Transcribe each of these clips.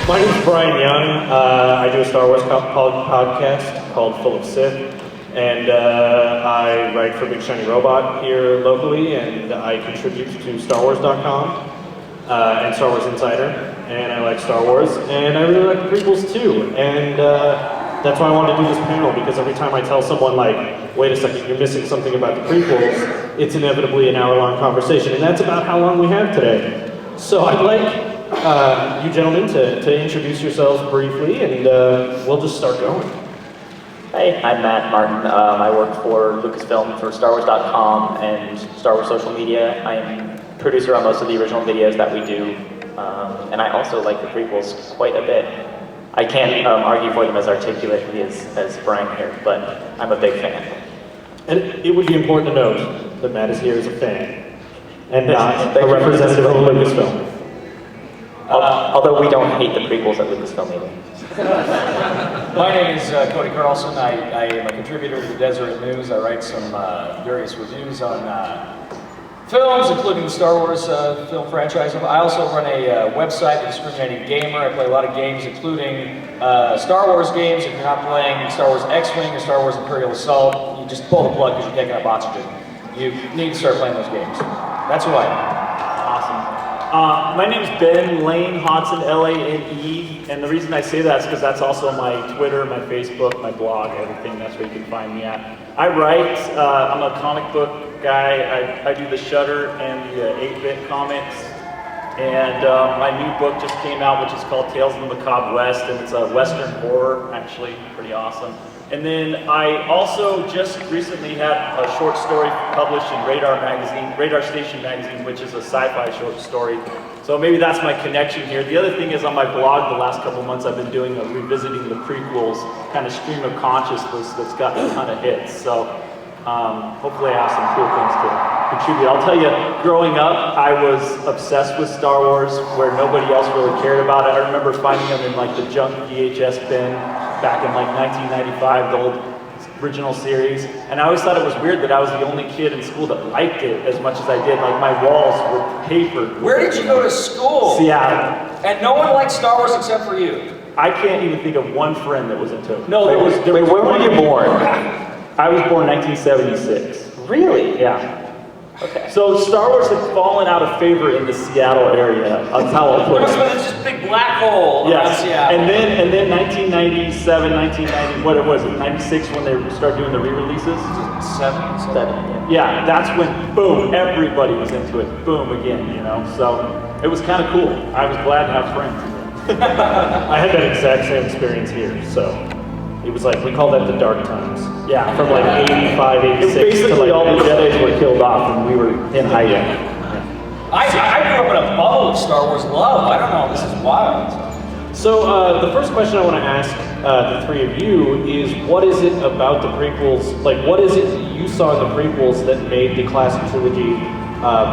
My name is Brian Young. I do a Star Wars podcast called Full of Sith, and I write for Big Shiny Robot here locally, and I contribute to StarWars.com and Star Wars Insider, and I like Star Wars, and I really like the prequels too, and that's why I wanted to do this panel, because every time I tell someone, like, wait a second, you're missing something about the prequels, it's inevitably an hour-long conversation, and that's about how long we have today. So I'd like you gentlemen to introduce yourselves briefly, and we'll just start going. Hey, I'm Matt Martin. I work for Lucasfilm for StarWars.com and Star Wars social media. I'm producer on most of the original videos that we do, and I also like the prequels quite a bit. I can't argue for them as articulately as Brian here, but I'm a big fan. And it would be important to note that Matt is here as a fan, and not a representative of Lucasfilm. Although we don't hate the prequels at Lucasfilm either. My name is Cody Carlson. I am a contributor to the Deseret News. I write some various reviews on films, including the Star Wars film franchise. I also run a website, The Discriminating Gamer. I play a lot of games, including Star Wars games. If you're not playing Star Wars X-Wing or Star Wars Imperial Assault, you just pull the plug because you're taking up oxygen. You need to start playing those games. That's who I am. My name is Ben Lane Hodson, Lane, and the reason I say that is because that's also my Twitter, my Facebook, my blog, everything. That's where you can find me at. I write. I'm a comic book guy. I do the Shudder and the 8-bit comics. And my new book just came out, which is called Tales of the Macabre West, and it's a Western horror, actually, pretty awesome. And then I also just recently had a short story published in Radar Station magazine, which is a sci-fi short story. So maybe that's my connection here. The other thing is on my blog the last couple of months I've been doing a revisiting the prequels kind of stream of consciousness that's gotten a ton of hits. So hopefully I have some cool things to contribute. I'll tell you, growing up, I was obsessed with Star Wars where nobody else really cared about it. I remember finding them in like the junk VHS bin back in like 1995, the old original series. And I always thought it was weird that I was the only kid in school that liked it as much as I did. Like my walls were papered. Where did you go to school? Seattle. And no one liked Star Wars except for you. I can't even think of one friend that was into it. No, wait, where were you born? I was born 1976. Really? Yeah. Okay. So Star Wars had fallen out of favor in the Seattle area. That's how I'll put it. There was just a big black hole around Seattle. And then 1997, 1990, what was it, 96 when they started doing the re-releases? Seven. Yeah, that's when, boom, everybody was into it. Boom, again, you know. So it was kind of cool. I was glad to have friends. I had that exact same experience here, so it was like, we call that the dark times. Yeah. From like 85, 86 Basically to like all the Jedis were killed off and we were in hiding. I grew up in a bubble of Star Wars love. I don't know, this is wild. So the first question I want to ask the three of you is, what is it about the prequels, like what is it you saw in the prequels that made the classic trilogy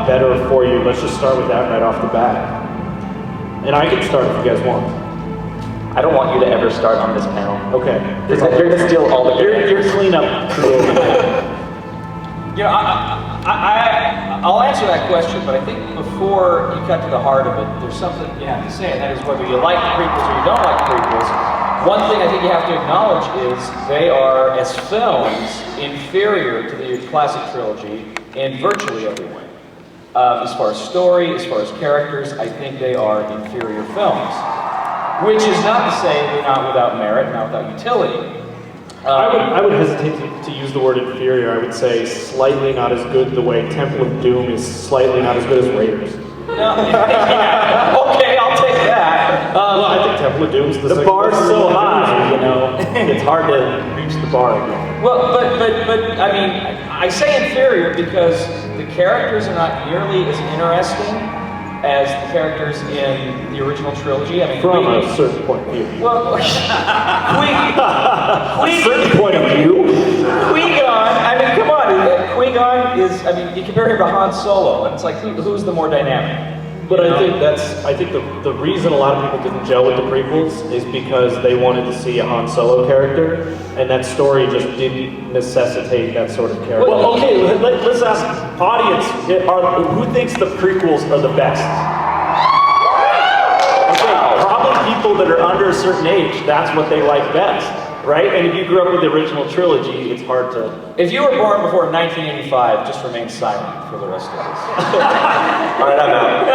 better for you? Let's just start with that right off the bat. And I can start if you guys want. I don't want you to ever start on this panel. Okay. You're going to steal all the Your cleanup crew. You know, I'll answer that question, but I think before you cut to the heart of it, there's something you have to say, and that is whether you like the prequels or you don't like the prequels. One thing I think you have to acknowledge is they are, as films, inferior to the classic trilogy in virtually every way. As far as story, as far as characters, I think they are inferior films. Which is not to say they're not without merit, not without utility. I would hesitate to use the word inferior. I would say slightly not as good the way Temple of Doom is slightly not as good as Raiders. No, yeah. Okay, I'll take that. Well, I think Temple of Doom's The bar's so high, you know, it's hard to reach the bar again. Well, but I mean, I say inferior because the characters are not nearly as interesting as the characters in the original trilogy. I mean, From a certain point of view. Well, A certain point of view? Qui-Gon, I mean, come on, Qui-Gon is, I mean, you compare him to Han Solo, and it's like, who's the more dynamic? But I think the reason a lot of people didn't gel with the prequels is because they wanted to see a Han Solo character, and that story just didn't necessitate that sort of character. Well, okay, let's ask audience, who thinks the prequels are the best? Okay, probably people people that are under a certain age, that's what they like best, right? And if you grew up with the original trilogy, it's hard to... If you were born before 1985, just remain silent for the rest of this. All right, I'm out.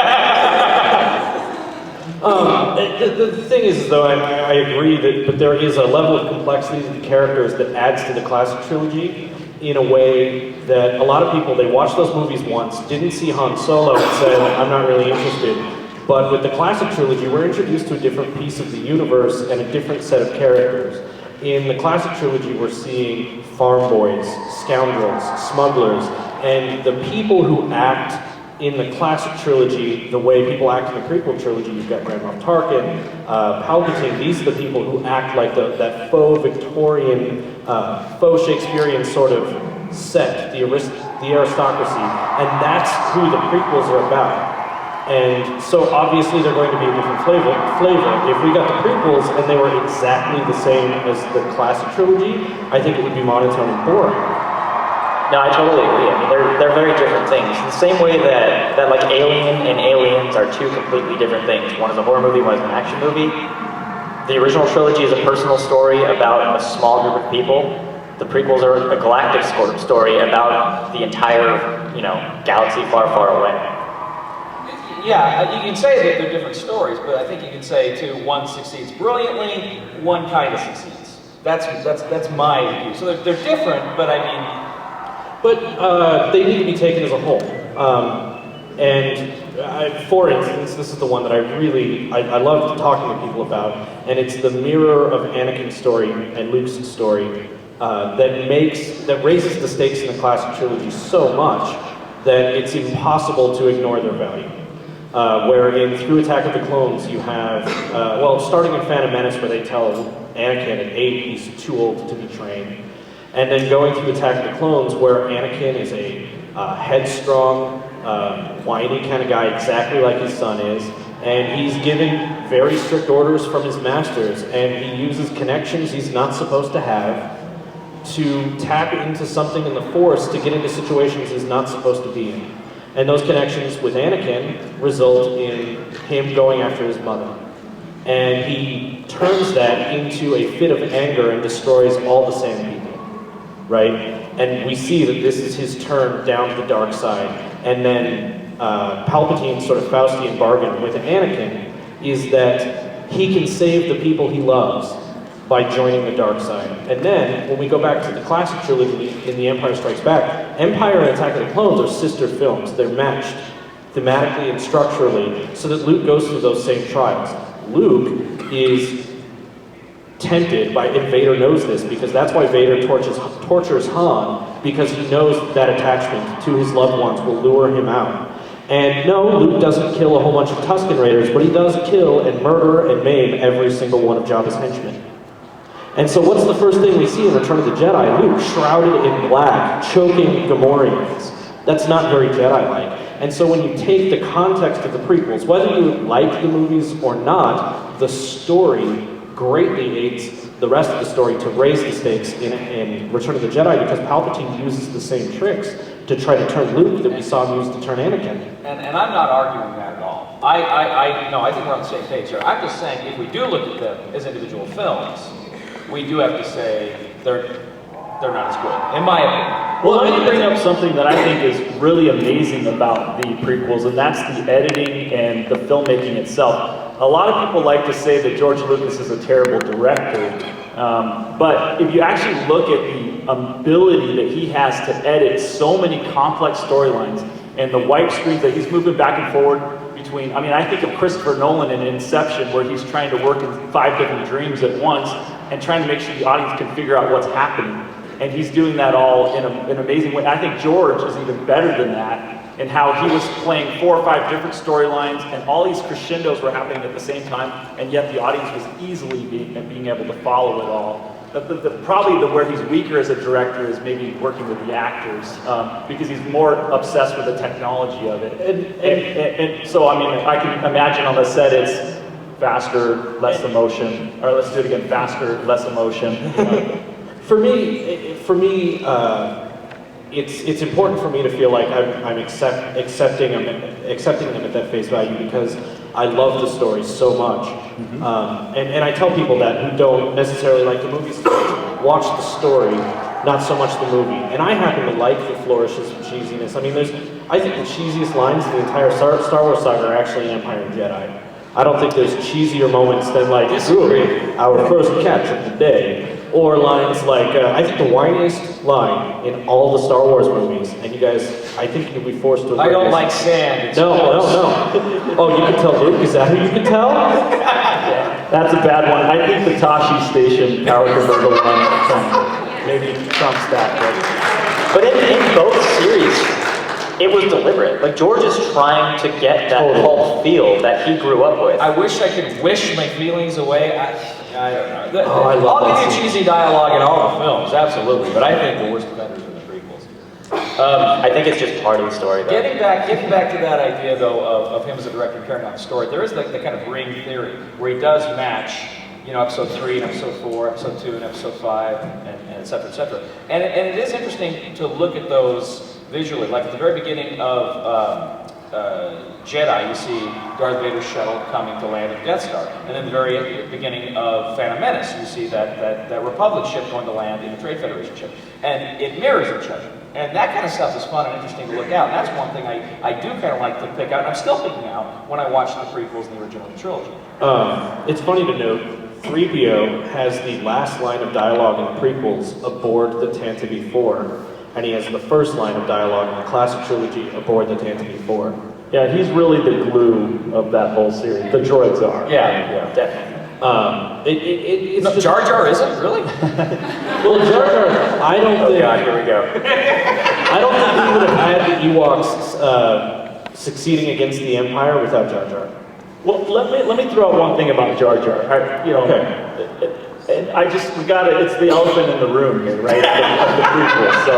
The thing is, though, I agree that, but there is a level of complexity to the characters that adds to the classic trilogy in a way that a lot of people, they watched those movies once, didn't see Han Solo and said, I'm not really interested. But with the classic trilogy, we're introduced to a different piece of the universe and a different set of characters. In the classic trilogy, we're seeing farm boys, scoundrels, smugglers, and the people who act in the classic trilogy, the way people act in the prequel trilogy, you've got Grand Moff Tarkin, Palpatine, these are the people who act like that faux Victorian, faux Shakespearean sort of set, the aristocracy, and that's who the prequels are about. And so obviously they're going to be a different flavor. If we got the prequels and they were exactly the same as the classic trilogy, I think it would be monotone and boring. No, I totally agree. I mean, they're very different things. In the same way that like Alien and Aliens are two completely different things. One is a horror movie, one is an action movie. The original trilogy is a personal story about a small group of people. The prequels are a galactic story about the entire, galaxy far, far away. Yeah, you can say that they're different stories, but I think you can say too, one succeeds brilliantly, one kind of succeeds. That's my view. So they're different, but I mean. But they need to be taken as a whole. For instance, this is the one that I love talking to people about, and it's the mirror of Anakin's story and Luke's story that raises the stakes in the classic trilogy so much that it's impossible to ignore their value. Where through Attack of the Clones you have, starting in Phantom Menace where they tell Anakin at 8 he's too old to be trained. And then going through Attack of the Clones where Anakin is a headstrong, whiny kind of guy exactly like his son is, and he's given very strict orders from his masters, and he uses connections he's not supposed to have to tap into something in the Force to get into situations he's not supposed to be in. And those connections with Anakin result in him going after his mother. And he turns that into a fit of anger and destroys all the Sand people, right? And we see that this is his turn down to the dark side. And then Palpatine's sort of Faustian bargain with Anakin is that he can save the people he loves by joining the dark side. And then, when we go back to the classic trilogy in The Empire Strikes Back, Empire and Attack of the Clones are sister films. They're matched thematically and structurally so that Luke goes through those same trials. Luke is tempted by, and Vader knows this, because that's why Vader tortures Han, because he knows that attachment to his loved ones will lure him out. And no, Luke doesn't kill a whole bunch of Tusken Raiders, but he does kill and murder and maim every single one of Jabba's henchmen. And so what's the first thing we see in Return of the Jedi? Luke shrouded in black, choking Gamorreans. That's not very Jedi-like. And so when you take the context of the prequels, whether you like the movies or not, the story greatly aids the rest of the story to raise the stakes in Return of the Jedi, because Palpatine uses the same tricks to try to turn Luke that we saw him use to turn Anakin. And I'm not arguing that at all. I think we're on the same page here. I'm just saying if we do look at them as individual films, we do have to say they're not as good, in my opinion. Well, let me bring up something that I think is really amazing about the prequels, and that's the editing and the filmmaking itself. A lot of people like to say that George Lucas is a terrible director, but if you actually look at the ability that he has to edit so many complex storylines and the wipe screens that he's moving back and forward between, I think of Christopher Nolan in Inception, where he's trying to work in 5 different dreams at once and trying to make sure the audience can figure out what's happening. And he's doing that all in an amazing way. I think George is even better than that in how he was playing 4 or 5 different storylines, and all these crescendos were happening at the same time, and yet the audience was easily being able to follow it all. Probably where he's weaker as a director is maybe working with the actors, because he's more obsessed with the technology of it. And so, I can imagine on the set it's faster, less emotion, or let's do it again, faster, less emotion. For me, it's important for me to feel like I'm accepting them at that face value, because I love the story so much. And I tell people that who don't necessarily like the movies, watch the story, not so much the movie. And I happen to like the flourishes of cheesiness. I mean, I think the cheesiest lines in the entire Star Wars saga are actually Empire and Jedi. I don't think there's cheesier moments than like, our first catch of the day. Or lines like, I think the whiniest line in all the Star Wars movies, and you guys, I think you'll be forced to agree. I don't like sand. It's No. Oh, you can tell Luke? Is that who you can tell? That's a bad one. I think the Tashi Station power converter one maybe trumps that. But in both series, it was deliberate. Like, George is trying to get that pulp feel that he grew up with. I wish I could wish my feelings away. I don't know. I love I'll that give you cheesy dialogue in all the films, absolutely. But I think the worst offenders are the prequels. I think it's just part of the story, though. Getting back to that idea, though, of him as a director carrying on the story, there is the kind of ring theory where he does match, episode 3 and episode 4, episode 2 and episode 5, and et cetera, et cetera. And it is interesting to look at those visually. Like at the very beginning of Jedi, you see Darth Vader's shuttle coming to land at Death Star. And then the very beginning of Phantom Menace, you see that Republic ship going to land in the Trade Federation ship. And it mirrors each other. And that kind of stuff is fun and interesting to look out. And that's one thing I do kind of like to pick out, and I'm still picking out when I watch the prequels and the original trilogy. It's funny to note, 3PO has the last line of dialogue in the prequels aboard the Tantive 4, and he has the first line of dialogue in the classic trilogy aboard the Tantive 4. Yeah, he's really the glue of that whole series. The droids are. Yeah, definitely. It's No, just, Jar Jar isn't, really? well, Jar Jar, I don't think. God, here we go. I don't think we would have had the Ewoks succeeding against the Empire without Jar Jar. Well, let me throw out one thing about Jar Jar. And it's the elephant in the room here, right? of the prequel. So,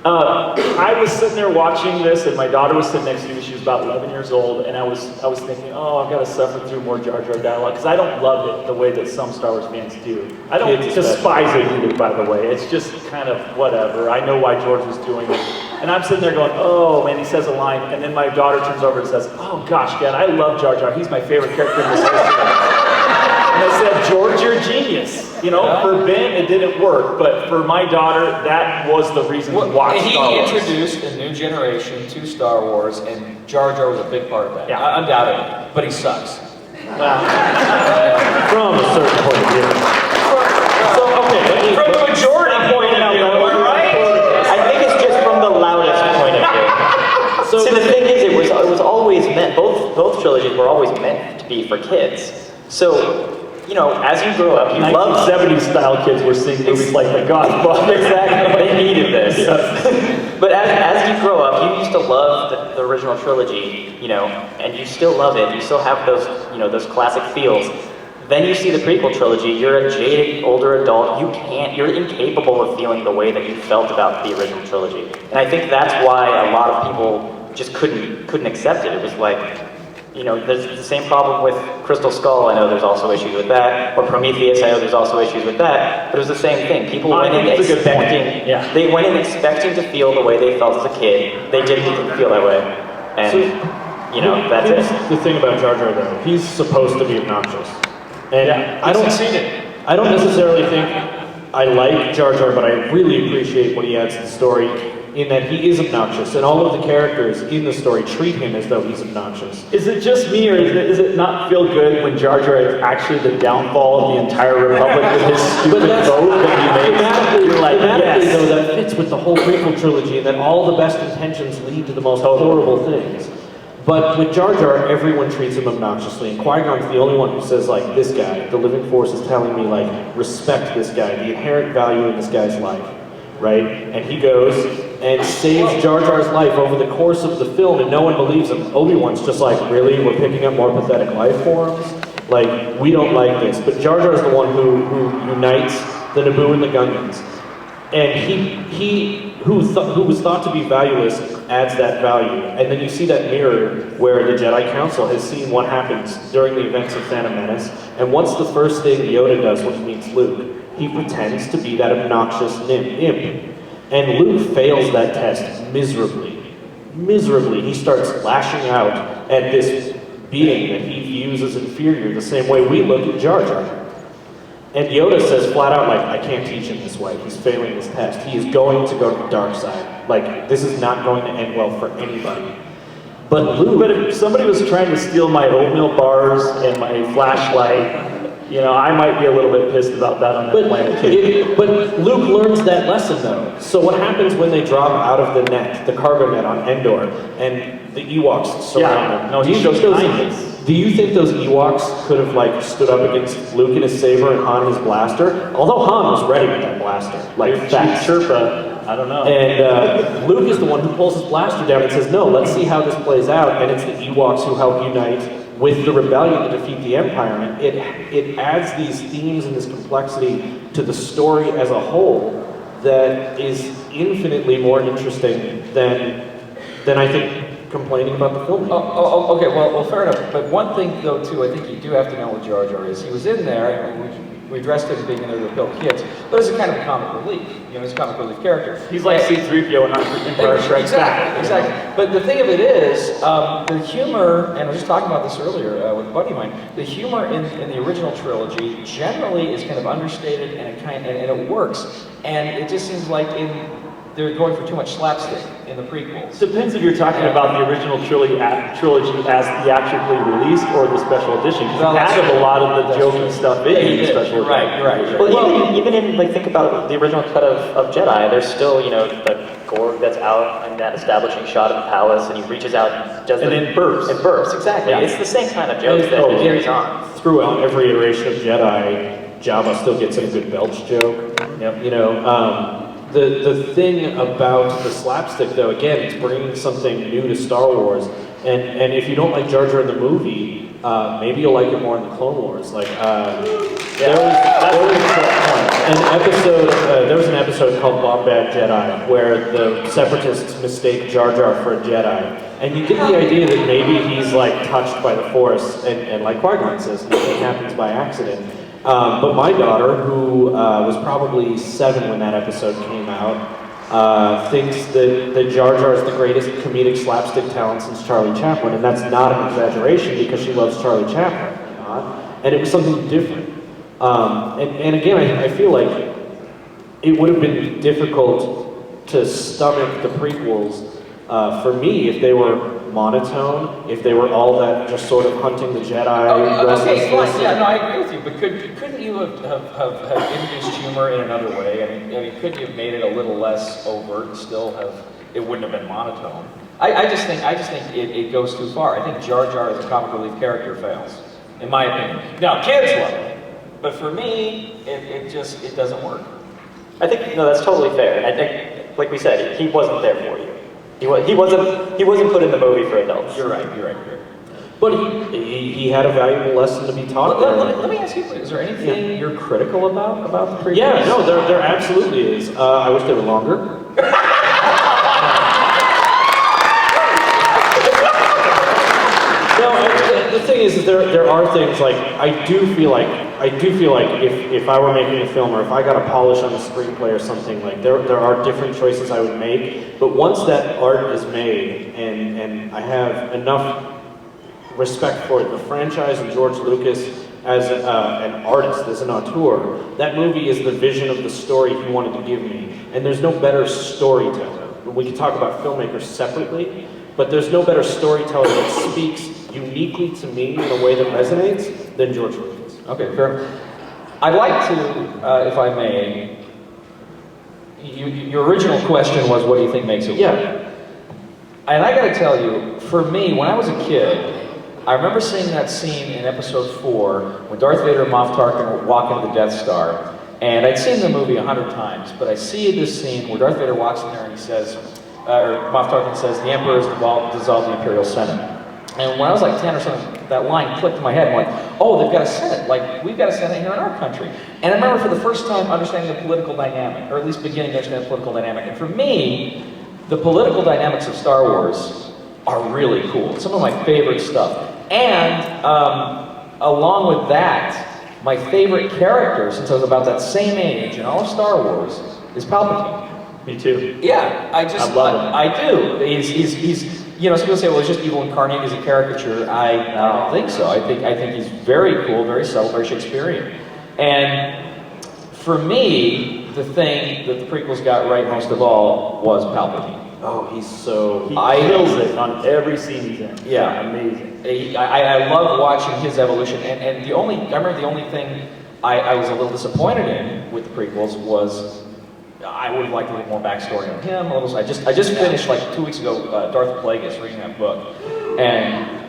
I was sitting there watching this, and my daughter was sitting next to me. She was about 11 years old, and I was thinking, I've got to suffer through more Jar Jar dialogue because I don't love it the way that some Star Wars fans do. I don't despise it either, by the way. It's just kind of whatever. I know why George was doing it, and I'm sitting there going, oh man, he says a line, and then my daughter turns over and says, oh gosh, Dad, I love Jar Jar. He's my favorite character in this history. And I said, George, you're a genius. For Ben, it didn't work, but for my daughter, that was the reason to watch Star Wars. He introduced a new generation to Star Wars, and Jar Jar was a big part of that. Yeah. Undoubtedly. But he sucks. From a certain point of view. From the majority point of view, right? I think it's just from the loudest point of view. See, the thing is, it was always meant, both trilogies were always meant to be for kids. So, as you grow up, you love 1970s style kids were seeing movies like The Godfather. Exactly, they needed this. Yes. But as you grow up, you used to love the original trilogy, and you still love it. You still have those, those classic feels. Then you see the prequel trilogy. You're a jaded older adult. You're incapable of feeling the way that you felt about the original trilogy. And I think that's why a lot of people just couldn't accept it. It was like, there's the same problem with Crystal Skull. I know there's also issues with that. Or Prometheus. I know there's also issues with that. But it was the same thing. People went in expecting. Yeah. They went in expecting to feel the way they felt as a kid. They didn't feel that way, and that's Here's it. the thing about Jar Jar, though. He's supposed to be obnoxious, and I don't necessarily think I like Jar Jar, but I really appreciate what he adds to the story. In that he is obnoxious, and all of the characters in the story treat him as though he's obnoxious. Is it just me, or does it not feel good when Jar Jar is actually the downfall of the entire Republic with his stupid vote that he makes? You're like, thematically, yes. though, that fits with the whole prequel trilogy, and that all the best intentions lead to the most horrible things. But with Jar Jar, everyone treats him obnoxiously, and Qui-Gon's the only one who says, like, this guy, the living force is telling me, like, respect this guy, the inherent value in this guy's life, right? And he goes and saves Jar Jar's life over the course of the film, and no one believes him. Obi-Wan's just like, really? We're picking up more pathetic life forms? Like, we don't like this. But Jar Jar's the one who unites the Naboo and the Gungans. And he who was thought to be valueless adds that value. And then you see that mirror where the Jedi Council has seen what happens during the events of Phantom Menace. And what's the first thing Yoda does when he meets Luke? He pretends to be that obnoxious imp. And Luke fails that test miserably. Miserably. He starts lashing out at this being that he views as inferior the same way we look at Jar Jar. And Yoda says flat out, like, I can't teach him this way. He's failing this test. He is going to go to the dark side. Like, this is not going to end well for anybody. But Luke... But if somebody was trying to steal my oatmeal bars and my flashlight, you know, I might be a little bit pissed about that on that planet too. But Luke learns that lesson, though. So what happens when they drop out of the net, the cargo net on Endor, and the Ewoks surround them? No, he shows kindness. Do you think those Ewoks could have, like, stood up against Luke and his saber and Han and his blaster? Although Han was ready with that blaster. Like, fast. Chirpa, I don't know. And Luke is the one who pulls his blaster down and says, no, let's see how this plays out. And it's the Ewoks who help unite with the rebellion to defeat the Empire. And it adds these themes and this complexity to the story as a whole that is infinitely more interesting than I think complaining about the film. Okay, well, fair enough. But one thing, though, too, I think you do have to know what Jar Jar is. He was in there, and we addressed him as being in there to help kids, but as a kind of a comic relief. You know, he's a comic relief character. He's like C-3PO and Empire Strikes Back. Exactly. But the thing of it is, the humor, and I was just talking about this earlier with a buddy of mine, the humor in the original trilogy generally is kind of understated, and it works. And it just seems like they're going for too much slapstick in the prequels. Depends if you're talking about the original trilogy as theatrically released or the special edition. Because it added a lot of the joking stuff in the special edition. Right. Well, even in, like, think about the original cut of Jedi, there's still, you know, the Gorg that's out in that establishing shot of the palace, and he reaches out and does then burps. And burps, exactly. Yeah. It's the same kind of jokes that he carries on. Throughout every iteration of Jedi, Jabba still gets a good belch joke. Yep. You know, the thing about the slapstick, though, again, it's bringing something new to Star Wars. And if you don't like Jar Jar in the movie, maybe you'll like it more in the Clone Wars. Like, there was an episode called Bombad Jedi where the Separatists mistake Jar Jar for a Jedi. And you get the idea that maybe he's, like, touched by the Force, and like Qui-Gon says, nothing happens by accident. But my daughter, who was probably 7 when that episode came out, thinks that Jar Jar is the greatest comedic slapstick talent since Charlie Chaplin, and that's not an exaggeration because she loves Charlie Chaplin, and it was something different. And again, I feel like it would have been difficult to stomach the prequels for me if they were monotone, if they were all that just sort of hunting the Jedi. Okay, fine. Yeah, no, I agree with you. But couldn't you have introduced humor in another way? I mean, couldn't you have made it a little less overt and still it wouldn't have been monotone? I just think it goes too far. I think Jar Jar as a comic relief character fails, in my opinion. Now, kids love it, but for me, it doesn't work. I think, no, that's totally fair. And I think, like we said, he wasn't there for you. He wasn't put in the movie for adults. You're right. But he had a valuable lesson to be taught. Let me ask you, is there anything you're critical about the prequels? Yeah, no, there absolutely is. I wish they were longer. The thing is there are things like I do feel like if I were making a film or if I got a polish on a screenplay or something, like there are different choices I would make. But once that art is made and I have enough respect for the franchise and George Lucas as an artist, as an auteur, that movie is the vision of the story he wanted to give me. And there's no better storyteller. We can talk about filmmakers separately, but there's no better storyteller that speaks uniquely to me in a way that resonates than George Lucas. Okay, fair. I'd like to, if I may, your original question was, what do you think makes it work? Yeah. And I gotta tell you, for me, when I was a kid, I remember seeing that scene in episode 4 when Darth Vader and Moff Tarkin walk into the Death Star. And I'd seen the movie 100 times, but I see this scene where Darth Vader walks in there and he says, or Moff Tarkin says, the Emperor has dissolved the Imperial Senate. And when I was like 10 or something, that line clicked in my head. I'm like, oh, they've got a Senate. Like, we've got a Senate here in our country. And I remember for the first time understanding the political dynamic, or at least beginning to understand the political dynamic. And for me, the political dynamics of Star Wars are really cool. It's some of my favorite stuff. And along with that, my favorite character, since I was about that same age in all of Star Wars, is Palpatine. Me too. Yeah, I love him. I do. some people say, well, it's just evil incarnate as a caricature. I don't think so. I think he's very cool, very subtle, very Shakespearean. And for me, the thing that the prequels got right most of all was Palpatine. Oh, he's so... He kills it on every scene he's in. Yeah. Amazing. I love watching his evolution, and I remember the only thing I was a little disappointed in with the prequels was I would have liked a little more backstory on him. I just finished like 2 weeks ago Darth Plagueis, reading that book, and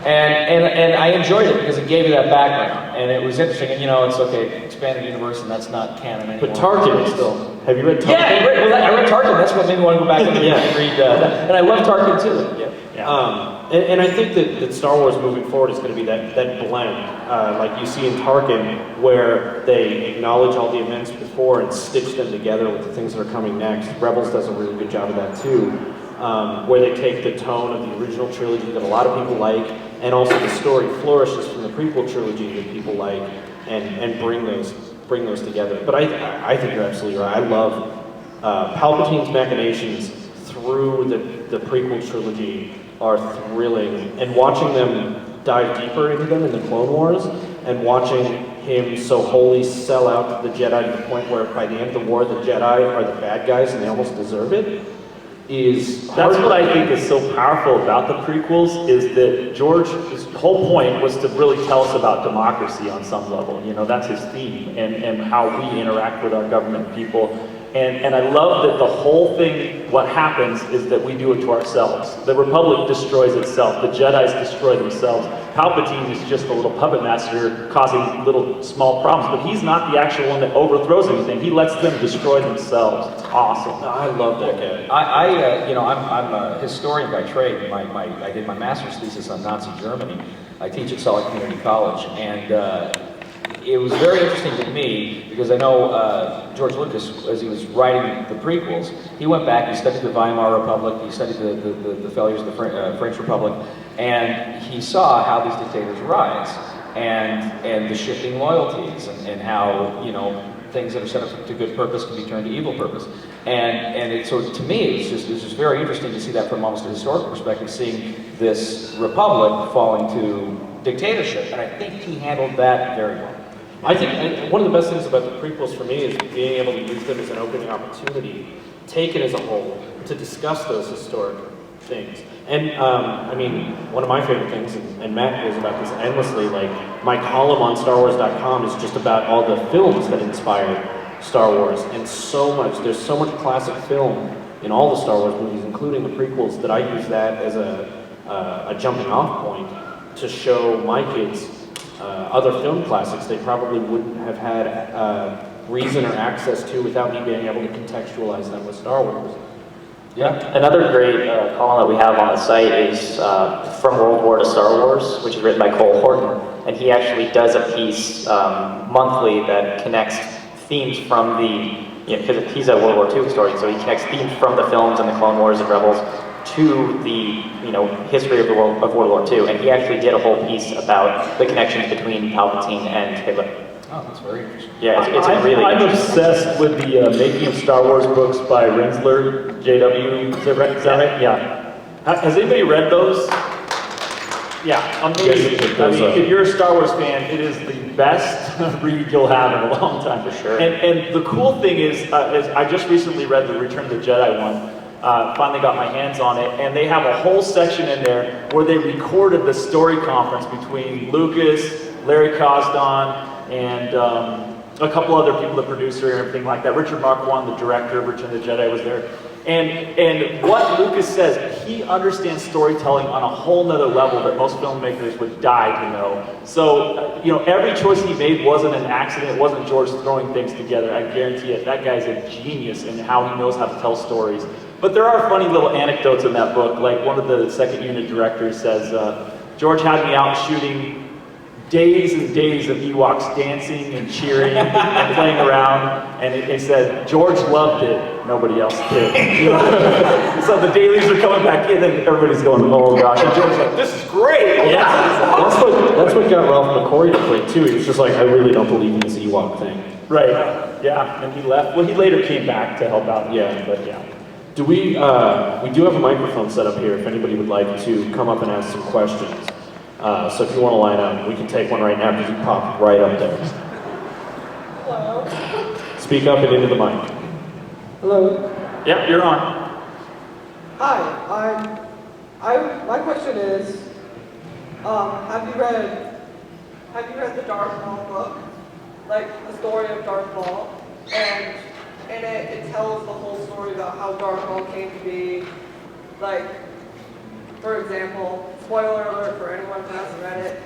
and I enjoyed it because it gave you that background, and it was interesting. And it's okay, expanded universe, and that's not canon anymore. But Tarkin is still... Have you read Tarkin? Yeah, I read Tarkin. That's what made me want to go back and read that. And I love Tarkin too. Yeah. And I think that Star Wars moving forward is going to be that blend, like you see in Tarkin, where they acknowledge all the events before and stitch them together with the things that are coming next. Rebels does a really good job of that too, where they take the tone of the original trilogy that a lot of people like, and also the story flourishes from the prequel trilogy that people like, and bring those together. But I think you're absolutely right. I love Palpatine's machinations through the prequel trilogy are thrilling, and watching them dive deeper into them in the Clone Wars, and watching him so wholly sell out the Jedi to the point where by the end of the war the Jedi are the bad guys and they almost deserve it, is That's what I think is so powerful about the prequels, is that George's whole point was to really tell us about democracy on some level. That's his theme, and how we interact with our government people. And I love that the whole thing, what happens is that we do it to ourselves. The Republic destroys itself. The Jedis destroy themselves. Palpatine is just a little puppet master causing little small problems, but he's not the actual one that overthrows anything. He lets them destroy themselves. It's awesome. I love that guy. I'm a historian by trade. I did my master's thesis on Nazi Germany. I teach at Solid Community College, and it was very interesting to me because I know George Lucas, as he was writing the prequels, he went back, he studied the Weimar Republic, he studied the failures of the French Republic, and he saw how these dictators rise, and the shifting loyalties, and how, things that are set up to good purpose can be turned to evil purpose. So to me, it was just very interesting to see that from almost a historical perspective, seeing this republic fall into dictatorship, and I think he handled that very well. I think one of the best things about the prequels for me is being able to use them as an opening opportunity, taken as a whole, to discuss those historic things. And one of my favorite things, and Matt goes about this endlessly, like my column on StarWars.com is just about all the films that inspired Star Wars, and there's so much classic film in all the Star Wars movies, including the prequels, that I use that as a jumping off point to show my kids other film classics they probably wouldn't have had reason or access to without me being able to contextualize them with Star Wars. Yeah. Another great column that we have on the site is From World War to Star Wars, which is written by Cole Horton, and he actually does a piece monthly that connects themes from because he's a World War II historian, so he connects themes from the films and the Clone Wars and Rebels to the history of World War II, and he actually did a whole piece about the connections between Palpatine and Hitler. Oh, that's very interesting. Yeah, it's really I'm interesting. obsessed with the Making of Star Wars books by Rensler, JW. Is that right? Yeah. Has anybody read those? Yeah, amazing. If you're a Star Wars fan, it is the best read you'll have in a long time. For sure. And the cool thing is I just recently read the Return of the Jedi one. Finally got my hands on it, and they have a whole section in there where they recorded the story conference between Lucas, Larry Kasdan, and a couple other people, the producer and everything like that. Richard Marquand, the director of Return of the Jedi, was there. And what Lucas says, he understands storytelling on a whole nother level that most filmmakers would die to know. So, every choice he made wasn't an accident. It wasn't George throwing things together. I guarantee it. That guy's a genius in how he knows how to tell stories. But there are funny little anecdotes in that book. Like one of the second unit directors says, George had me out shooting days and days of Ewoks dancing and cheering and playing around, and he said, George loved it, nobody else did. So the dailies are coming back in, and everybody's going, oh gosh, and George's like, this is great! Yeah, that's what got Ralph McQuarrie to play too. He was just like, I really don't believe in this Ewok thing. Right, yeah, and he left. Well, he later came back to help out. Yeah. But yeah. we do have a microphone set up here if anybody would like to come up and ask some questions. So if you want to line up, we can take one right now because you popped right up there. Hello. Speak up and into the mic. Hello. Yep, you're on. Hi. My question is, have you read the Darth Maul book? Like the story of Darth Maul, and in it tells the whole story about how Darth Maul came to be. Like, for example, spoiler alert for anyone who hasn't read it,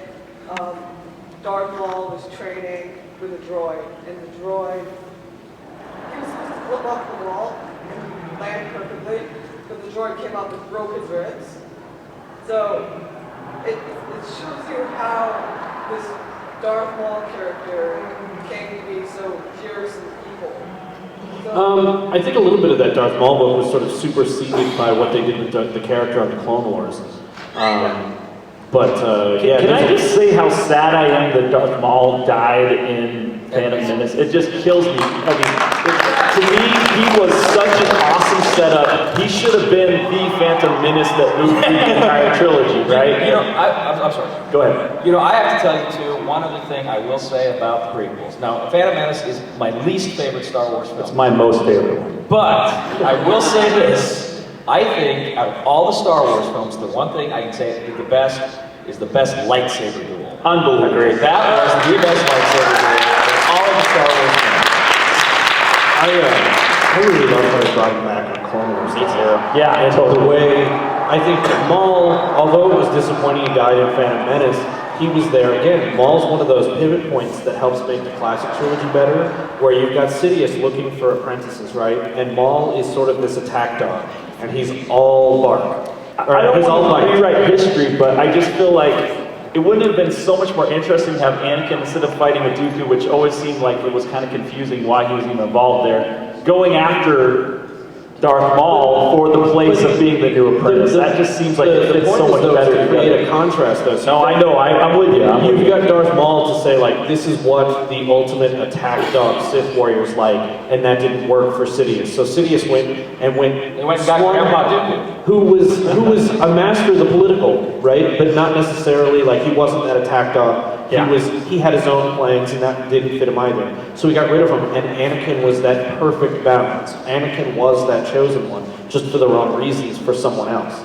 Darth Maul was training with a droid, and the droid, he was supposed to flip off the wall and land perfectly, but the droid came up and broke his ribs. So it shows you how this Darth Maul character came to be so fierce and evil. So, I think a little bit of that Darth Maul book was sort of superseded by what they did with the character on the Clone Wars. Can I just say how sad I am that Darth Maul died in Phantom Menace? It just kills me. I mean, to me, he was such an awesome setup. He should have been the Phantom Menace that moved through the entire trilogy, right? I'm sorry. Go ahead. I have to tell you too, one other thing I will say about the prequels. Now, Phantom Menace is my least favorite Star Wars film. It's my most favorite one. But I will say this, I think out of all the Star Wars films, the one thing I can say is the best lightsaber duel. Unbelievable. That was the best lightsaber duel in all of the Star Wars films. I really love how they brought him back on Clone Wars. Me too. Yeah, And the way, I think Maul, although it was disappointing he died in Phantom Menace, he was there again. Maul's one of those pivot points that helps make the classic trilogy better, where you've got Sidious looking for apprentices, right? And Maul is sort of this attack dog, and he's all bark. I don't want to rewrite history, but I just feel like it wouldn't have been so much more interesting to have Anakin, instead of fighting with Dooku, which always seemed like it was kind of confusing why he was even involved there, going after Darth Maul for the place of being the new apprentice. That just seems like it fits so much better to create together. a contrast, though. So No, I know, I'm with you. You've got Darth Maul to say, like, this is what the ultimate attack dog Sith warriors like, and that didn't work for Sidious. So Sidious went and They went and got Grandpa Dooku. who was a master of the political, right? But not necessarily, like, he wasn't that attack dog. Yeah. He had his own plans, and that didn't fit him either. So we got rid of him, and Anakin was that perfect balance. Anakin was that chosen one, just for the wrong reasons for someone else.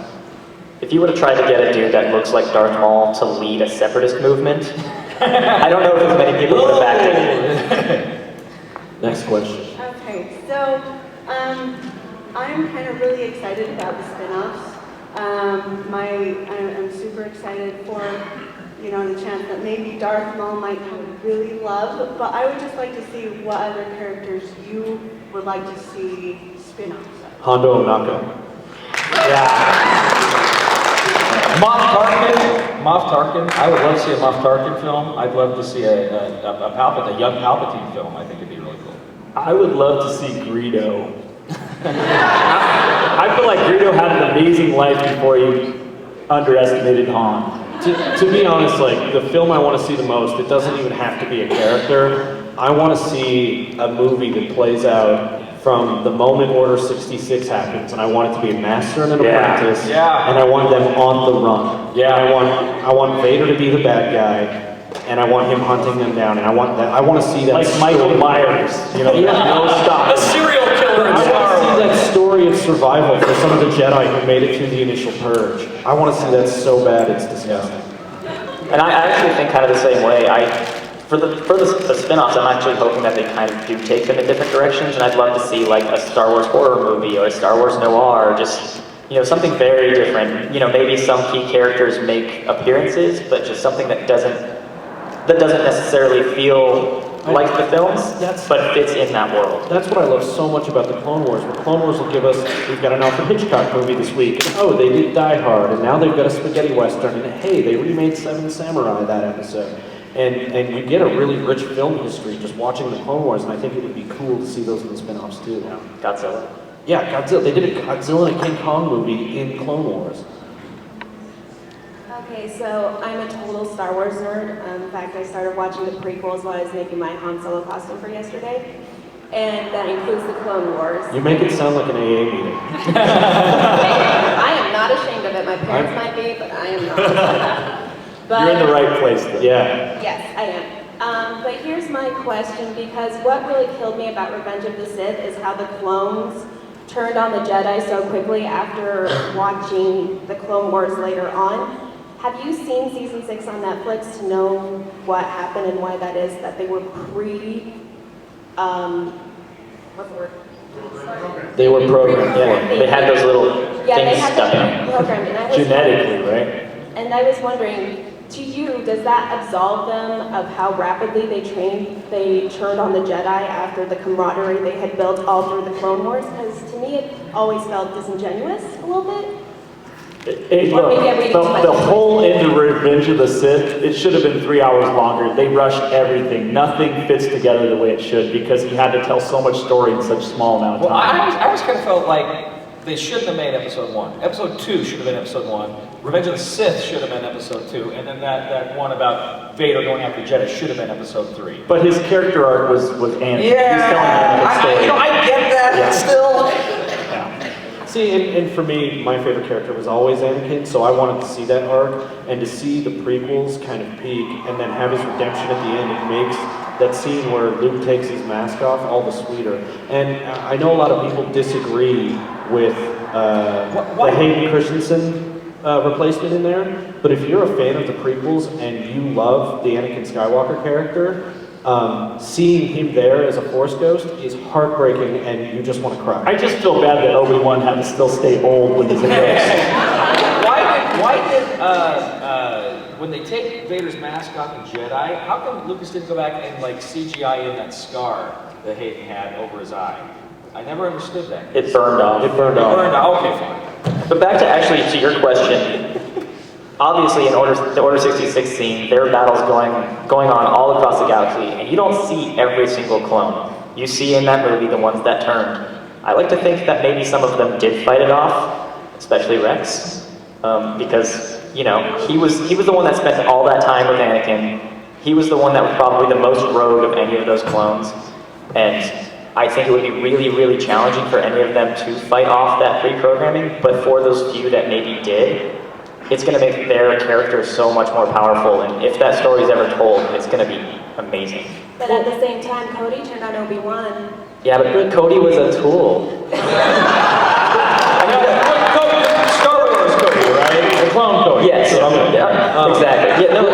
If you were to try to get a dude that looks like Darth Maul to lead a separatist movement, I don't know if as many people would have backed it. Next question. Okay, so I'm kind of really excited about the spin-offs. I'm super excited for the chance that maybe Darth Maul might really love, but I would just like to see what other characters you would like to see spin-offs of. Hondo Ohnaka. Moff Tarkin. I would love to see a Moff Tarkin film. I'd love to see a young Palpatine film. I think it'd be really cool. I would love to see Greedo. I feel like Greedo had an amazing life before he underestimated Han. To be honest, like, the film I want to see the most, it doesn't even have to be a character. I want to see a movie that plays out from the moment Order 66 happens, and I want it to be a master and an apprentice, and I want them on the run. Yeah. And I want Vader to be the bad guy, and I want him hunting them down, and I want to see that Like story. Michael Myers, he has no stop. A serial killer in I Star want to see Wars. that story of survival for some of the Jedi who made it through the initial purge. I want to see that so bad it's disgusting. And I actually think kind of the same way. For the spin-offs, I'm actually hoping that they kind of do take them in different directions, and I'd love to see like a Star Wars horror movie or a Star Wars noir, or just something very different. Maybe some key characters make appearances, but just something that doesn't necessarily feel like the films, but fits in that world. That's what I love so much about the Clone Wars. The Clone Wars will give us, we've got an Alfred Hitchcock movie this week, and oh, they did Die Hard, and now they've got a spaghetti western, and hey, they remade Seven Samurai that episode. And you get a really rich film history just watching the Clone Wars, and I think it would be cool to see those in the spin-offs too. Godzilla. Yeah, Godzilla. They did a Godzilla and King Kong movie in Clone Wars. Okay, so I'm a total Star Wars nerd. In fact, I started watching the prequels while I was making my Han Solo costume for yesterday. and that includes the Clone Wars. You make it sound like an AA meeting. I am not ashamed of it. My parents might be, but I am not. But, You're in the right place then. Yeah. Yes, I am. But here's my question, because what really killed me about Revenge of the Sith is how the clones turned on the Jedi so quickly after watching the Clone Wars later on. Have you seen season 6 on Netflix to know what happened and why that is, that they were what's the word? They were programmed. Yeah, they had those little Yeah, they things had stuck in them them. programmed. And I was Genetically, right? And I was wondering, to you, does that absolve them of how rapidly they turned on the Jedi after the camaraderie they had built all through the Clone Wars? Because to me, it always felt disingenuous a little bit. Hey, Or look, maybe I'm reading too much the into it. whole end of Revenge of the Sith, it should have been 3 hours longer. They rushed everything. Nothing fits together the way it should because he had to tell so much story in such a small amount of Well, time. I always kind of felt like they shouldn't have made episode 1. Episode 2 should have been episode 1. Revenge of the Sith should have been episode 2. And then that one about Vader going after Jedi should have been episode 3. But his character arc was Anakin. He was telling Yeah, Anakin's story. I get that Yeah. still. See, and for me, my favorite character was always Anakin, so I wanted to see that arc, and to see the prequels kind of peak, and then have his redemption at the end, it makes that scene where Luke takes his mask off all the sweeter. And I know a lot of people disagree with the Hayden Christensen replacement in there, but if you're a fan of the prequels and you love the Anakin Skywalker character, seeing him there as a Force ghost is heartbreaking, and you just want to cry. I just feel bad that Obi-Wan had to still stay old when he's a ghost. Why did when they take Vader's mask off in Jedi, how come Lucas didn't go back and like CGI in that scar that Hayden had over his eye? I never understood that. It burned off. It burned off. Okay, fine. But back to actually to your question. Obviously, in the Order 66 scene, there are battles going on all across the galaxy, and you don't see every single clone. You see in that movie the ones that turned. I like to think that maybe some of them did fight it off, especially Rex, because he was the one that spent all that time with Anakin. He was the one that was probably the most rogue of any of those clones, and I think it would be really, really challenging for any of them to fight off that pre-programming. But for those few that maybe did, it's going to make their characters so much more powerful, and if that story is ever told, it's going to be amazing. But at the same time, Cody turned on Obi-Wan. Yeah, but Cody was a tool. Star Wars Cody, right? The clone Cody. Yes, exactly. Yeah, no,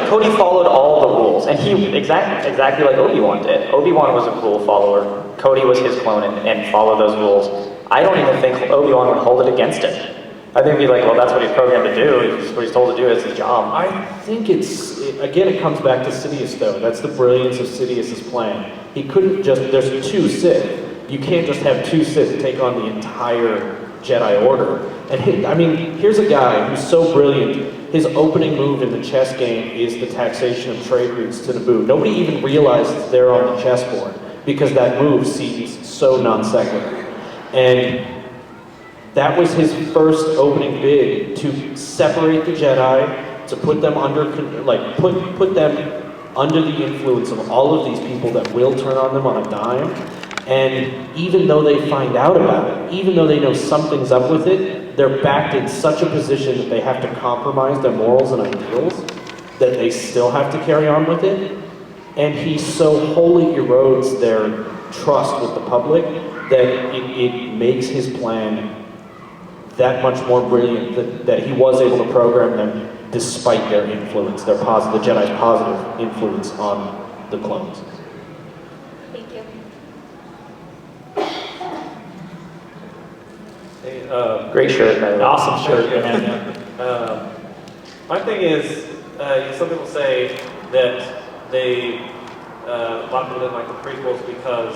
Cody followed all the rules, and he exactly like Obi-Wan did. Obi-Wan was a rule follower. Cody was his clone and followed those rules. I don't even think Obi-Wan would hold it against him. I think he'd be like, well, that's what he's programmed to do. It's what he's told to do. It's his job. I think again, it comes back to Sidious, though. That's the brilliance of Sidious's plan. He couldn't there's 2 Sith. You can't just have 2 Sith take on the entire Jedi Order. And here's a guy who's so brilliant. His opening move in the chess game is the taxation of trade routes to Naboo. Nobody even realizes they're on the chessboard because that move seems so non sequitur. And that was his first opening bid, to separate the Jedi, to put them put them under the influence of all of these people that will turn on them on a dime. And even though they find out about it, even though they know something's up with it, they're backed in such a position that they have to compromise their morals and ideals that they still have to carry on with it. And he so wholly erodes their trust with the public that it makes his plan that much more brilliant that he was able to program them despite their influence, the Jedi's positive influence on the clones. Thank you. Hey, Great shirt, by the way. Awesome shirt, man. my thing is, some people say that a lot of people didn't like the prequels because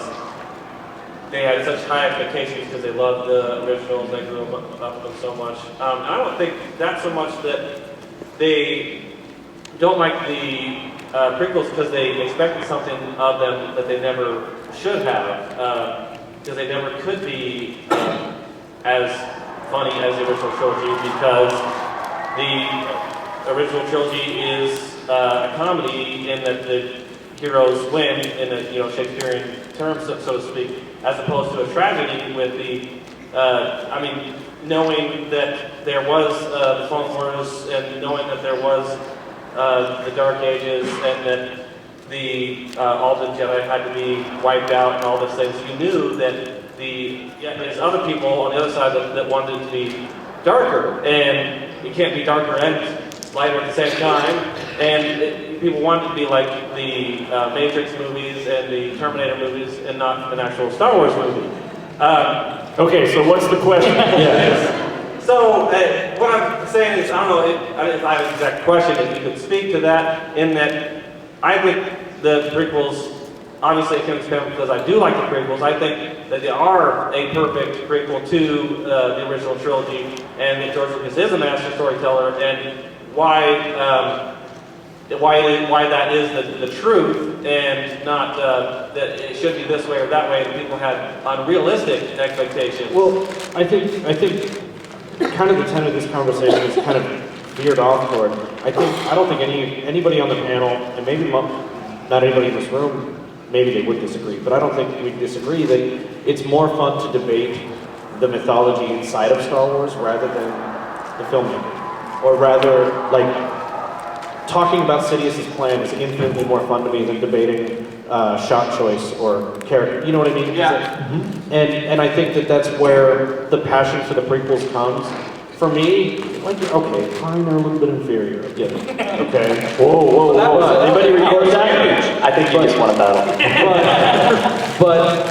they had such high expectations because they loved the originals, they grew up with them so much. I don't think that's so much that they don't like the prequels because they expected something of them that they never should have, because they never could be as funny as the original trilogy, because the original trilogy is a comedy in that the heroes win in a Shakespearean terms, so to speak, as opposed to a tragedy with the, knowing that there was the Clone Wars and knowing that there was the Dark Ages and that all the Jedi had to be wiped out and all those things. You knew that there's other people on the other side that wanted it to be darker, and it can't be darker and lighter at the same time. And people wanted to be like the Matrix movies and the Terminator movies, and not an actual Star Wars movie. Okay, so what's the question? So what I'm saying is, I don't know if I have an exact question. If you could speak to that, in that I think the prequels. Obviously, it comes down because I do like the prequels. I think that they are a perfect prequel to the original trilogy, and that George Lucas is a master storyteller, and why that is the truth, and not that it should be this way or that way, and people had unrealistic expectations. Well, I think kind of the tenet of this conversation is kind of veered off toward. I don't think anybody on the panel, and maybe not anybody in this room, maybe they would disagree, but I don't think we disagree that it's more fun to debate the mythology inside of Star Wars rather than the filmmaking. Or rather, like, talking about Sidious's plan is infinitely more fun to me than debating shot choice or character. You know what I mean? Yeah. And I think that that's where the passion for the prequels comes. For me, like, okay, fine, they're a little bit inferior. I get it. Okay. Whoa. Anybody record that? I think you just won a battle. But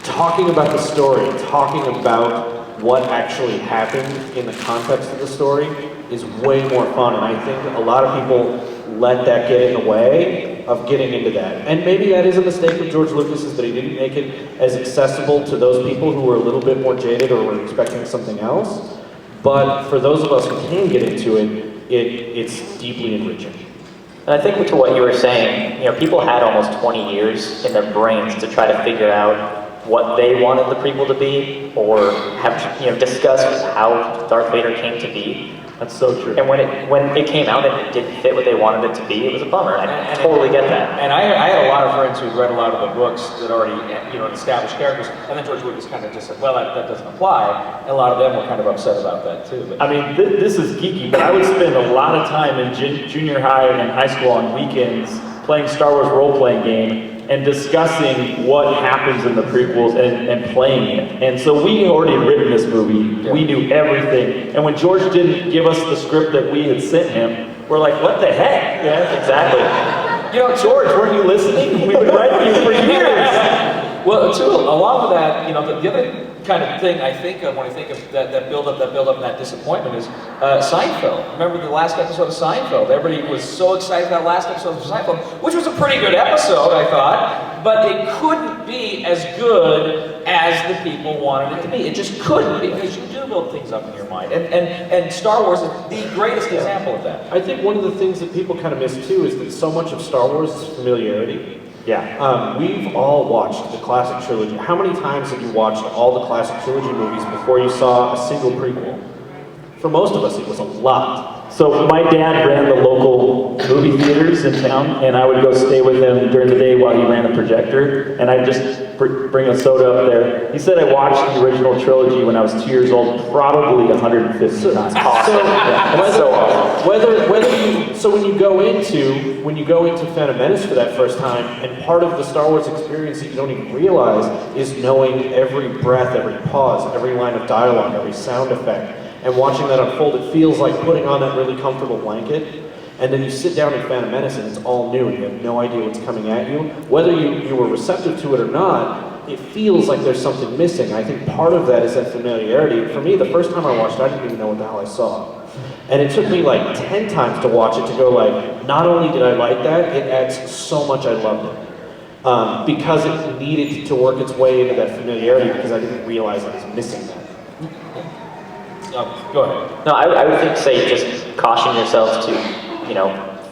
talking about the story, talking about what actually happened in the context of the story is way more fun. And I think a lot of people let that get in the way of getting into that. And maybe that is a mistake of George Lucas, is that he didn't make it as accessible to those people who were a little bit more jaded or were expecting something else. But for those of us who can get into it, it's deeply enriching. And I think to what you were saying, people had almost 20 years in their brains to try to figure out what they wanted the prequel to be, or have discussed how Darth Vader came to be. That's so true. And when it came out and it didn't fit what they wanted it to be, it was a bummer. I totally get that. And I had a lot of friends who'd read a lot of the books that already, established characters, and then George Lucas kind of just said, well, that doesn't apply. And a lot of them were kind of upset about that too. But, I mean, this is geeky, but I would spend a lot of time in junior high and high school on weekends playing Star Wars role-playing game and discussing what happens in the prequels and playing it. And so we had already written this movie. Yeah. We knew everything. And when George didn't give us the script that we had sent him, we're like, what the heck? Yeah, exactly. George, weren't you listening? We've been writing you for years. Well, too, along with that, the other kind of thing I think of when I think of that build up and that disappointment is Seinfeld. Remember the last episode of Seinfeld? Everybody was so excited about that last episode of Seinfeld, which was a pretty good episode, I thought, but it couldn't be as good as the people wanted it to be. It just couldn't be, because you do build things up in your mind. And Star Wars is the greatest example of that. I think one of the things that people kind of miss too is that so much of Star Wars is familiarity. Yeah. We've all watched the classic trilogy. How many times have you watched all the classic trilogy movies before you saw a single prequel? For most of us, it was a lot. So my dad ran the local movie theaters in town, and I would go stay with him during the day while he ran the projector, and I'd just bring a soda up there. He said I watched the original trilogy when I was 2 years old, probably 150 times. So when you go into Phantom Menace for that first time, and part of the Star Wars experience that you don't even realize is knowing every breath, every pause, every line of dialogue, every sound effect, and watching that unfold, it feels like putting on that really comfortable blanket. And then you sit down in Phantom Menace and it's all new and you have no idea what's coming at you. Whether you were receptive to it or not, it feels like there's something missing. I think part of that is that familiarity. For me, the first time I watched it, I didn't even know what the hell I saw. And it took me like 10 times to watch it to go like, not only did I like that, it adds so much I loved it. Because it needed to work its way into that familiarity because I didn't realize I was missing that. Go ahead. No, I would say just caution yourselves to,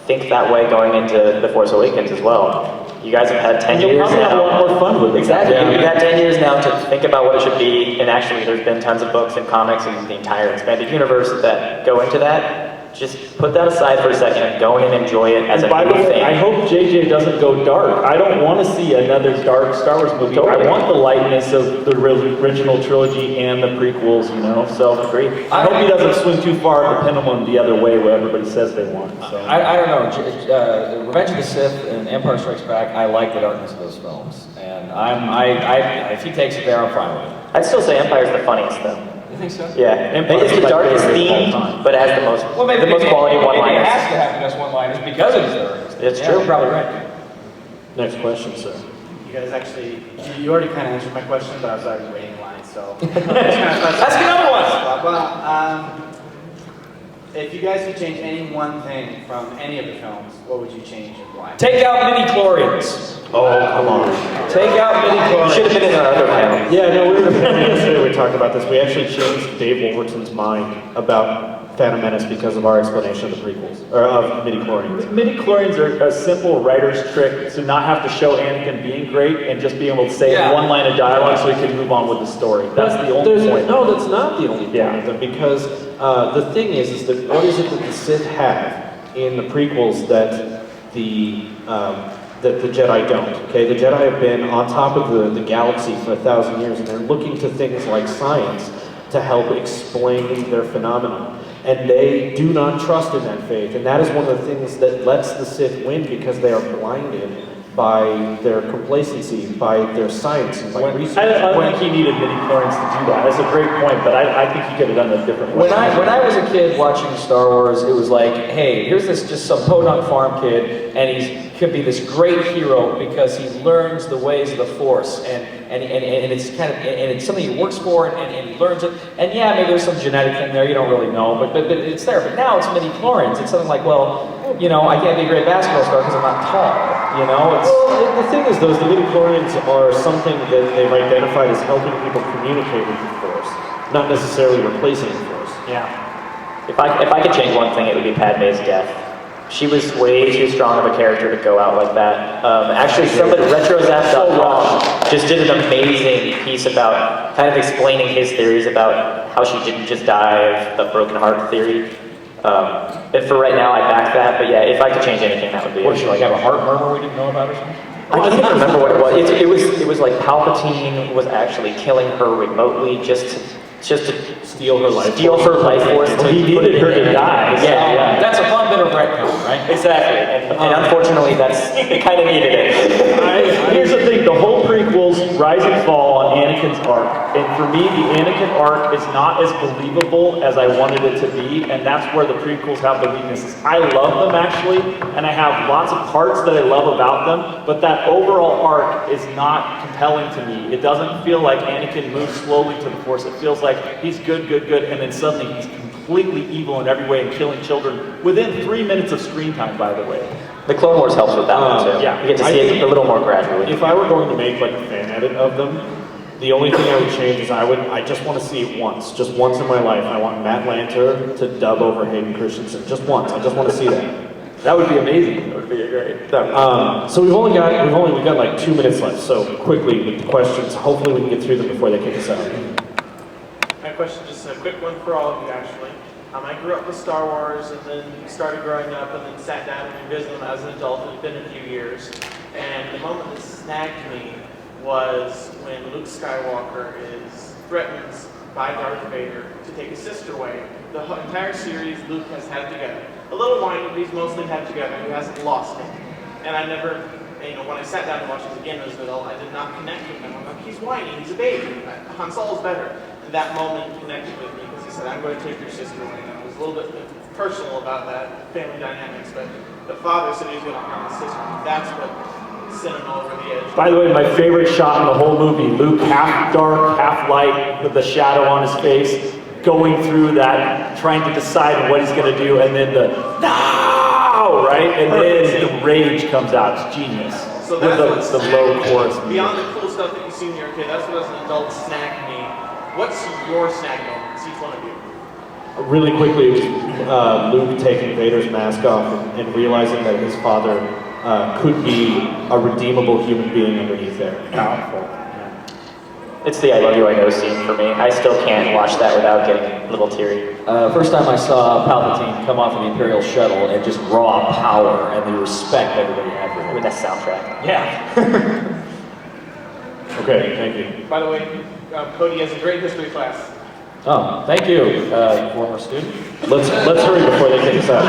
think that way going into The Force Awakens as well. You guys have had 10 years You'll probably have a lot more fun with it. Exactly. Yeah. You've had 10 years now to think about what it should be, and actually there's been tons of books and comics and the entire expanded universe that go into that. just put that aside for a second and go in and enjoy it as And a by the new way, thing. I hope JJ doesn't go dark. I don't want to see another dark Star Wars movie. Totally. I want the lightness of the original trilogy and the prequels, you know? So I hope he doesn't swing too far the pendulum the other way where everybody says they want. So. I don't know. Revenge of the Sith and Empire Strikes Back, I like the darkness of those films. And if he takes it there, I'm fine with it. I'd still say Empire's the funniest though. You think so? Yeah, Empire's it's the my darkest favorite of all theme, time. but it has the most quality Maybe it one-liners. has to have the best one-liners because it is the darkest. It's Yeah, true. you're probably right. Next question, sir. You guys actually, you already kind of answered my question, but I was already waiting in line, so. Let's get another one. Well, if you guys could change any one thing from any of the films, what would you change and why? Take out midi-chlorians. Oh, come on. Take out midi-chlorians. Should have been in our other panel. Yeah, no, we were yesterday, we talked about this. We actually changed Dave Wolverton's mind about Phantom Menace because of our explanation of the prequels, or of midi-chlorians. Midi-chlorians are a simple writer's trick to not have to show Anakin being great and just being able to say Yeah. one line of dialogue so he can move on with the story. That's the only point. No, that's not the only point Yeah. of them, because the thing is that what is it that the Sith have in the prequels that the Jedi don't? Okay, the Jedi have been on top of the galaxy for 1,000 years, and they're looking to things like science to help explain their phenomena. And they do not trust in that faith, and that is one of the things that lets the Sith win, because they are blinded by their complacency, by their science, and by research. I don't think he needed midi-chlorians to do that. That's a great point, but I think he could have done it a different way. When I was a kid watching Star Wars, it was like, hey, here's this just some podunk farm kid, and he could be this great hero because he learns the ways of the Force, and it's kind of and it's something he works for, and he learns it. And yeah, maybe there's some genetic thing there, you don't really know, but it's there. But now it's midi-chlorians. It's something like, well, you know, I can't be a great basketball star because I'm not tall. You know, it's. Well, the thing is, those the midi-chlorians are something that they've identified as helping people communicate with the Force, not necessarily replacing the Force. Yeah. If I could change one thing, it would be Padme's death. She was way too strong of a character to go out like that. Actually, somebody, RetroZap.com, just did an amazing piece about kind of explaining his theories about how she didn't just die of a broken heart theory. But for right now, I back that. But yeah, if I could change anything, that would be What it. did she like have a heart murmur we didn't know about or something? I can't remember what it was. It was like Palpatine was actually killing her remotely just to Steal her life force. Well, he needed her to die. Yeah. That's a fun bit of retcon, right? Exactly, and unfortunately, it kind of needed it. Here's the thing, the whole prequels rise and fall on Anakin's arc. And for me, the Anakin arc is not as believable as I wanted it to be, and that's where the prequels have the weaknesses. I love them actually, and I have lots of parts that I love about them, but that overall arc is not compelling to me. It doesn't feel like Anakin moves slowly to the Force. It feels like he's good, and then suddenly he's completely evil in every way and killing children within 3 minutes of screen time, by the way. The Clone Wars helps with that one too. Yeah. You get to see it a little more gradually. If I were going to make like a fan edit of them, the only thing I would change is I just want to see it once, just once in my life. I want Matt Lanter to dub over Hayden Christensen, just once. I just want to see that. That would be amazing. That would be great. So we've got like 2 minutes left. So quickly with the questions. Hopefully we can get through them before they kick us out. My question, just a quick one for all of you actually. I grew up with Star Wars and then started growing up and then sat down and revisited them as an adult. It's been a few years. And the moment that snagged me was when Luke Skywalker is threatened by Darth Vader to take his sister away. The entire series Luke has had together. A little whiny, but he's mostly had together. He hasn't lost it. And I never, when I sat down and watched it again as an adult, I did not connect with him. I'm like, he's whiny, he's a baby. Han Solo's better. And that moment connected with me because he said, I'm going to take your sister away. And I was a little bit personal about that, family dynamics, but the father said he was going to harm his sister. That's what sent him over the edge. By the way, my favorite shot in the whole movie, Luke half dark, half light, with the shadow on his face, going through that, trying to decide what he's going to do, and then the no, right? And then the rage comes out. It's genius. So with that's the low chorus. Beyond the cool stuff that you see in your kid, that's what as an adult snagged me. What's your snag moments, each one of you? Really quickly, it was Luke taking Vader's mask off and realizing that his father could be a redeemable human being underneath there. Powerful. It's the I Love You, I Know scene for me. I still can't watch that without getting a little teary. First time I saw Palpatine come off of the Imperial shuttle and just raw power and the respect everybody had for him. With that soundtrack. Yeah. Okay, thank you. By the way, Cody has a great history class. Oh, thank you, former student. Let's hurry before they kick us out.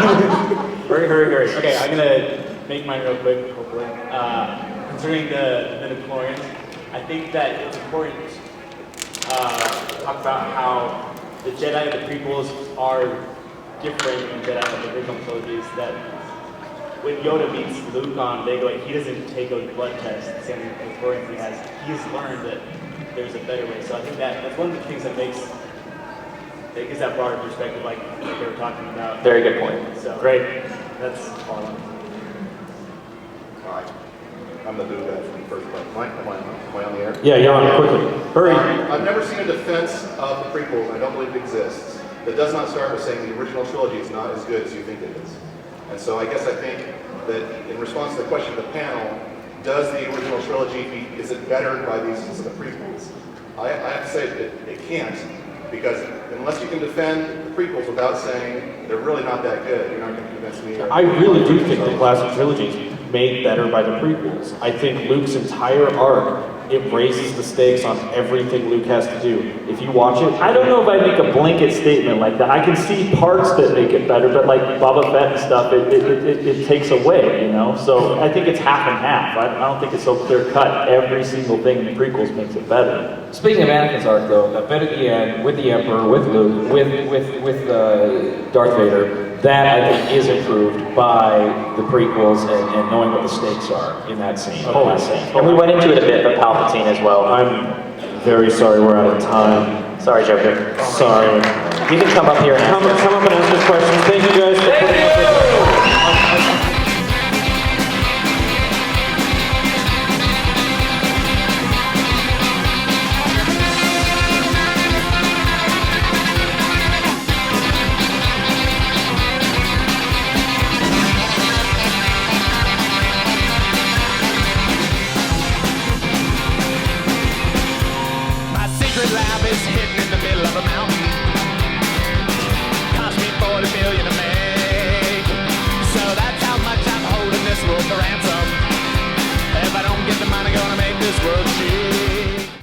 Hurry. Okay, I'm gonna make mine real quick, hopefully. Concerning the midichlorians, I think that it's important to talk about how the Jedi of the prequels are different than Jedi of the original trilogies. That when Yoda meets Luke on Dago, he doesn't take a blood test, the same midichlorians he has. He's learned that there's a better way. So I think that's one of the things that gives that broader perspective, like they were talking about. Very good point. So Great. that's all. Hi, I'm the new guy from the first place. Am I on the air? Yeah, you're on quickly. Hurry. I've never seen a defense of the prequels, and I don't believe it exists, that does not start with saying the original trilogy is not as good as you think it is. And so I guess I think that in response to the question of the panel, does the original trilogy, is it bettered by these the prequels? I have to say it can't, because unless you can defend the prequels without saying they're really not that good, you're not going to convince me. I really do think the classic trilogy is made better by the prequels. I think Luke's entire arc, it raises the stakes on everything Luke has to do. If you watch it, I don't know if I make a blanket statement like that. I can see parts that make it better, but like Boba Fett and stuff, it takes away, you know? So I think it's half and half. I don't think it's so clear cut. Every single thing in the prequels makes it better. Speaking of Anakin's arc, though, a bit at the end with the Emperor, with Luke, with Darth Vader, that I think is improved by the prequels and knowing what the stakes are in that scene. And we went into it a bit, but Palpatine as well. I'm very sorry we're out of time. Sorry, Joker. Sorry. You can come up here and Come up and ask us questions. Thank you guys for putting up with us. My secret lab is hidden